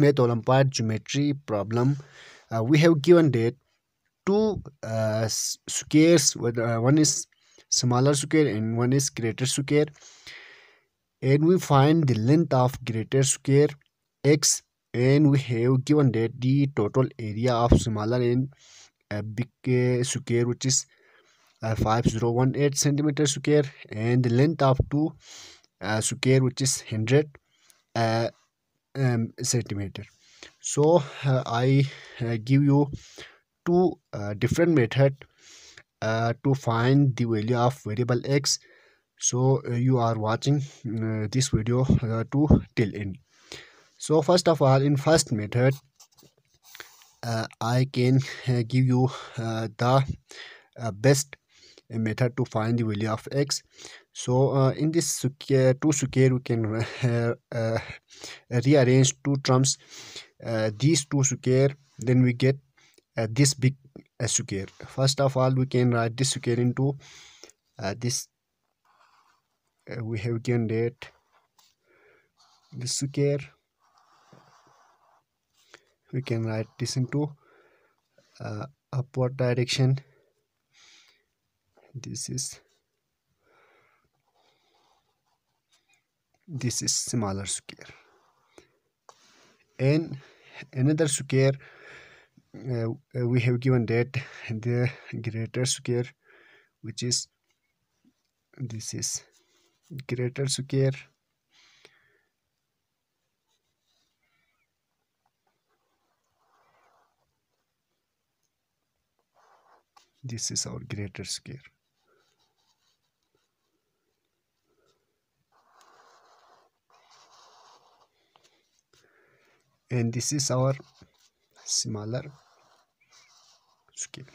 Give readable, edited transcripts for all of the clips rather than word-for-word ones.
math Olympiad geometry problem, we have given that two squares, one is smaller square and one is greater square, and we find the length of greater square x, and we have given that the total area of smaller and big square, which is 5018 centimeter square, and the length of two square, which is 100 centimeter. So I give you two different method to find the value of variable x. So you are watching this video to till end. So first of all, in first method, I can give you the best method to find the value of x. So in this two square, we can rearrange two terms, these two square, then we get this big square. First of all, we can write this square into this. We have given that this square, we can write this into upward direction. This is smaller square, and another square we have given that the greater square, which is this is greater square. This is our greater square. And this is our smaller square.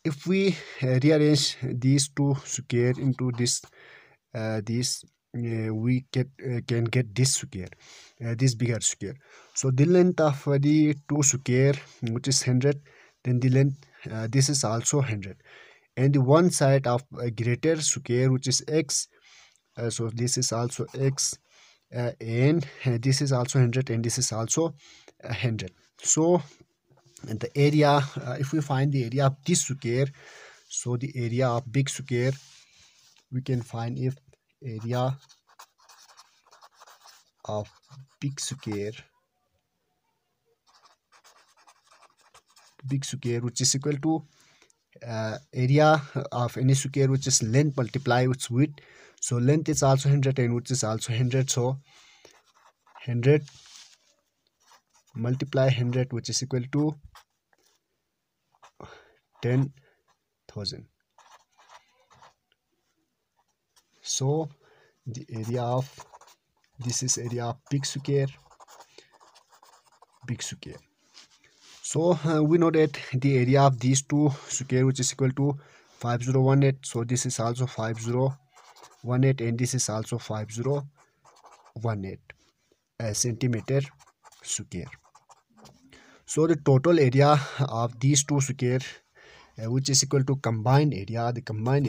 If we rearrange these two square into this, we can get this square, this bigger square. So the length of the two square, which is 100, then the length this is also 100, and the one side of a greater square, which is x, so this is also x, and this is also 100, and this is also 100. So the area, if we find the area of this square, so the area of big square, we can find if area of big square, which is equal to area of any square, which is length multiply its width. So length is also 100 and width is also 100, so 100 multiply 100, which is equal to 10,000. So the area of this is area of big square. So we know that the area of these two square, which is equal to 5018, so this is also 5018, and this is also 5018 centimeter square. So the total area of these two square, which is equal to combined area, the combined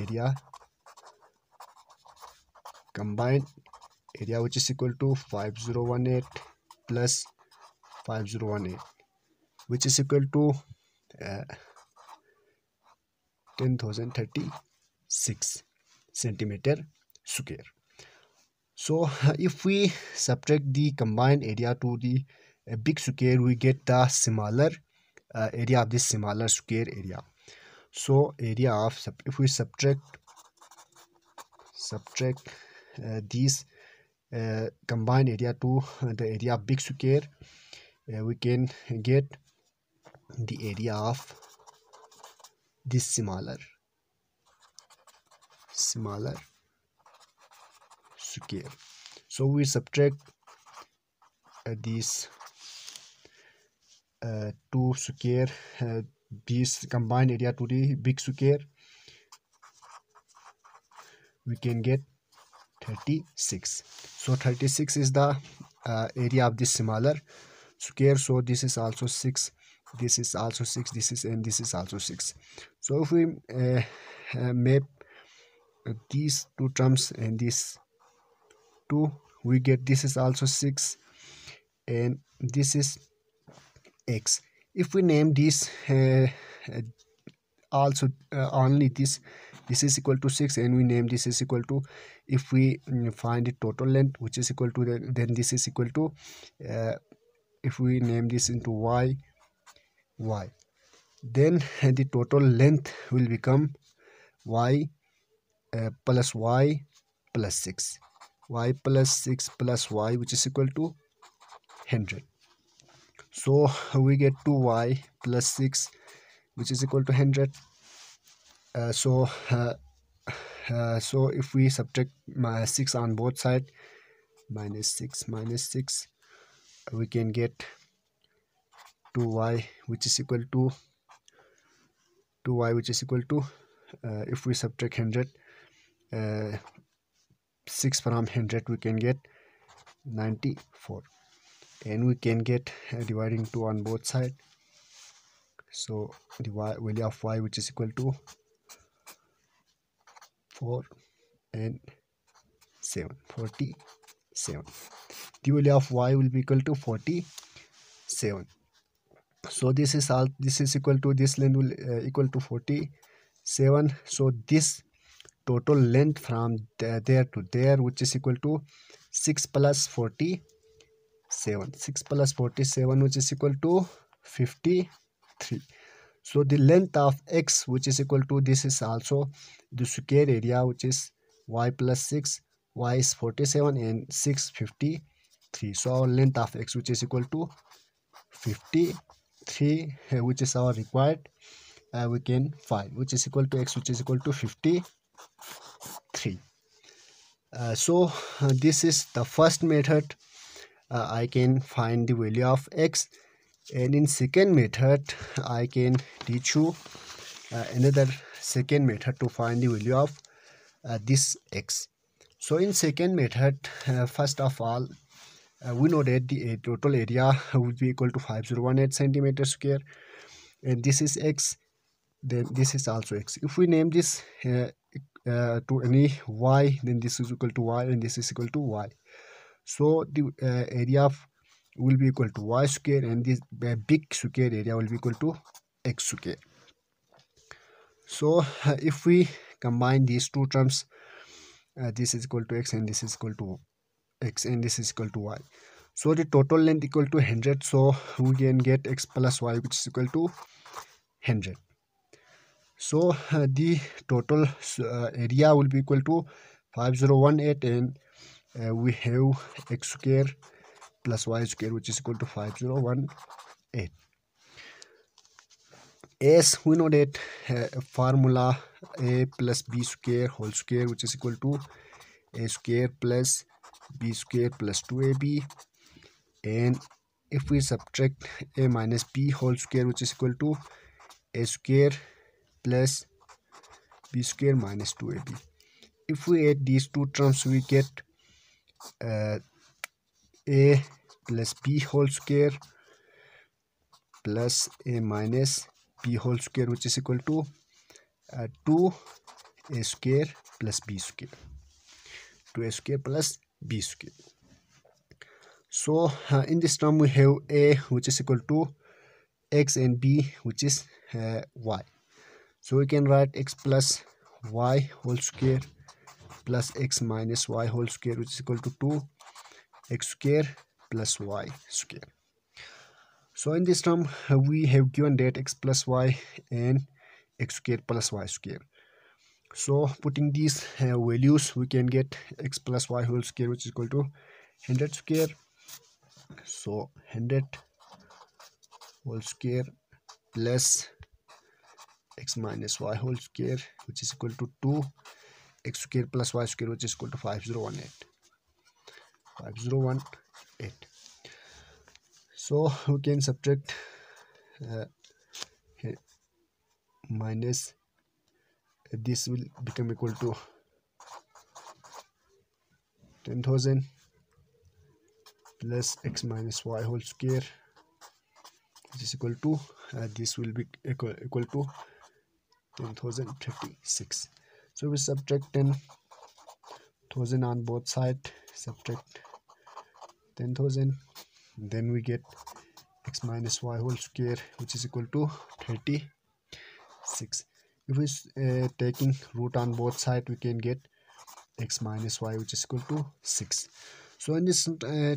area which is equal to 5018 plus 5018, which is equal to 10,036 centimeter square. So if we subtract the combined area to the big square, we get the smaller area of this smaller square area. So area of, if we subtract these combined area to the area of big square, we can get the area of this smaller square. So we subtract these two square, this combined area to the big square, we can get 36. So 36 is the area of this smaller square. So this is also 6, this is also 6, this is, and this is also 6. So if we map these two terms and these two, we get this is also 6, and this is x. If we name this also only this is equal to 6, and we name this is equal to, if we find the total length which is equal to then this is equal to if we name this into y, then the total length will become y plus y plus 6, y plus 6 plus y, which is equal to 100. So we get 2y plus 6 which is equal to 100. So if we subtract 6 on both sides, minus 6, we can get 2y which is equal to if we subtract 100, 6 from 100, we can get 94, and we can get dividing 2 on both sides. So the value of y which is equal to 4 and 47. The value of y will be equal to 47. So this is equal to, this length will equal to 47. So this total length from there to there, which is equal to 6 plus 47, 6 plus 47, which is equal to 53. So the length of x, which is equal to, this is also the square area, which is y plus 6, y is 47 and 6 53. So our length of x, which is equal to 53, which is our required, we can find, which is equal to x, which is equal to 53. This is the first method. I can find the value of x, and in second method I can teach you another second method to find the value of this x. So in second method, first of all, we know that the total area would be equal to 5018 centimeter square, and this is x, then this is also x. If we name this to any y, then this is equal to y and this is equal to y. So the area will be equal to y square, and this big square area will be equal to x square. So if we combine these two terms, this is equal to x and this is equal to x and this is equal to y. So the total length equal to 100. So we can get x plus y, which is equal to 100. So the total area will be equal to 5018, and we have x square plus y square, which is equal to 5018. As we know that formula a plus b square whole square, which is equal to a square plus b square plus 2ab, and if we subtract a minus b whole square, which is equal to a square plus b square minus 2ab. If we add these two terms, we get a plus b whole square plus a minus b whole square, which is equal to 2a square plus b square, 2a square plus b square. So in this term we have a, which is equal to x, and b, which is y. So we can write x plus y whole square plus x minus y whole square, which is equal to 2x square plus y square. So in this term we have given that x plus y and x square plus y square. So putting these values, we can get x plus y whole square, which is equal to 100 square. So 100 whole square plus x minus y whole square, which is equal to 2 x square plus y square, which is equal to 5018. So we can subtract minus, this will become equal to 10,000 plus x minus y whole square, which is equal to this will be equal to 10,036. So we subtract 10,000 on both sides, subtract 10,000, then we get x minus y whole square, which is equal to 36. If we taking root on both sides, we can get x minus y, which is equal to 6. So in this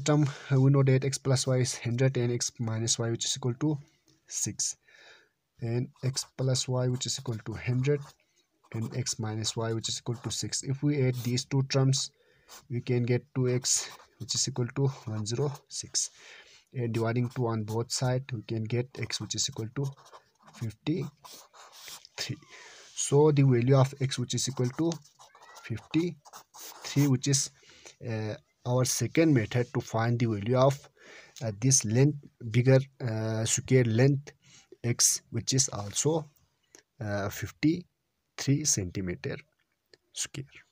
term, we know that x plus y is 100 and x minus y, which is equal to 6, and x plus y, which is equal to 100, and x minus y, which is equal to 6. If we add these two terms, we can get 2x, which is equal to 106, and dividing 2 on both sides, we can get x, which is equal to 53. So the value of x, which is equal to 53, which is our second method to find the value of this length, bigger square length x, which is also 53 centimeter square.